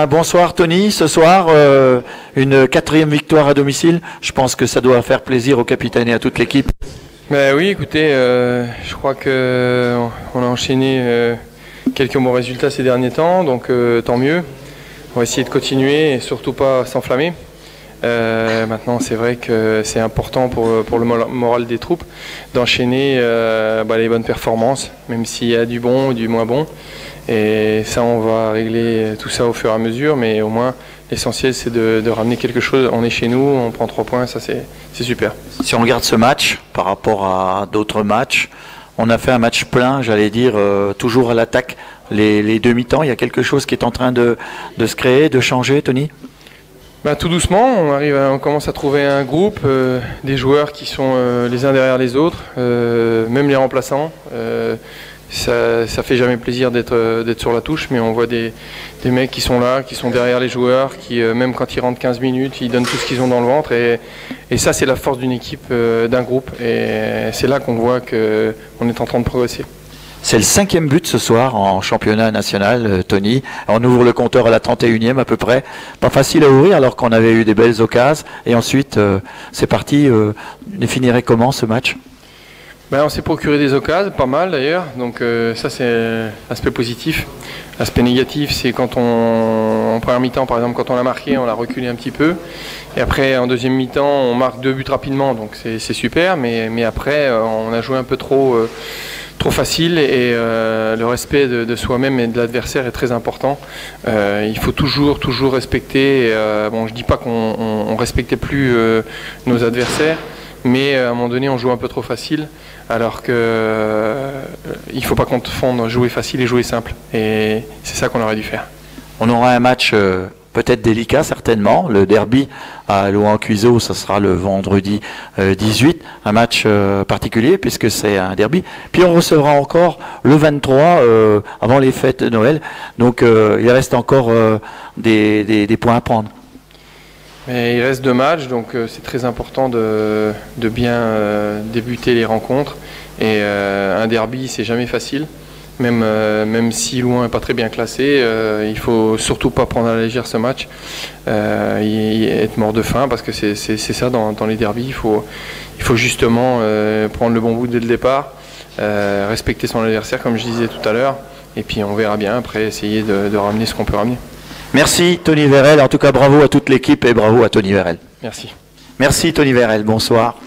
Bonsoir Tony, ce soir une 4e victoire à domicile, je pense que ça doit faire plaisir au capitaine et à toute l'équipe. Ben oui, écoutez, je crois qu'on a enchaîné quelques bons résultats ces derniers temps, donc tant mieux. On va essayer de continuer et surtout pas s'enflammer. Maintenant, c'est vrai que c'est important pour le moral des troupes d'enchaîner les bonnes performances, même s'il y a du bon ou du moins bon. Et ça, on va régler tout ça au fur et à mesure, mais au moins, l'essentiel, c'est de ramener quelque chose. On est chez nous, on prend 3 points, ça c'est super. Si on regarde ce match par rapport à d'autres matchs, on a fait un match plein, j'allais dire, toujours à l'attaque. Les demi-temps, il y a quelque chose qui est en train de se créer, de changer, Tony ? Tout doucement, on commence à trouver un groupe, des joueurs qui sont les uns derrière les autres, même les remplaçants. Ça fait jamais plaisir d'être sur la touche, mais on voit des mecs qui sont là, qui sont derrière les joueurs, qui même quand ils rentrent 15 minutes, ils donnent tout ce qu'ils ont dans le ventre. Et ça, c'est la force d'une équipe, d'un groupe. Et c'est là qu'on voit qu'on est en train de progresser. C'est le 5e but ce soir en championnat national, Tony. On ouvre le compteur à la 31e à peu près. Pas facile à ouvrir alors qu'on avait eu des belles occasions. Et ensuite, c'est parti. On finirait comment ce match ? On s'est procuré des occasions, pas mal d'ailleurs. Donc ça, c'est l'aspect positif. L'aspect négatif, c'est quand en première mi-temps, par exemple, quand on l'a marqué, on l'a reculé un petit peu. Et après, en deuxième mi-temps, on marque 2 buts rapidement. Donc c'est super. Mais après, on a joué un peu trop facile et le respect de soi-même et de l'adversaire est très important. Il faut toujours respecter. Je dis pas qu'on respectait plus nos adversaires, mais à un moment donné on joue un peu trop facile, alors que il faut pas confondre jouer facile et jouer simple. Et c'est ça qu'on aurait dû faire. On aura un match peut-être délicat certainement, le derby à Louhans-Cuiseaux, ce sera le vendredi 18, un match particulier puisque c'est un derby. Puis on recevra encore le 23 avant les fêtes de Noël, donc il reste encore des points à prendre. Mais il reste 2 matchs, donc c'est très important de bien débuter les rencontres. Et un derby, c'est jamais facile. Même si Louhans n'est pas très bien classé, il faut surtout pas prendre à la légère ce match, être mort de faim, parce que c'est ça dans les derbys. Il faut justement prendre le bon bout dès le départ, respecter son adversaire comme je disais tout à l'heure, et puis on verra bien après, essayer de ramener ce qu'on peut ramener. Merci Tony Vérel, en tout cas bravo à toute l'équipe et bravo à Tony Vérel. Merci. Merci Tony Vérel, bonsoir.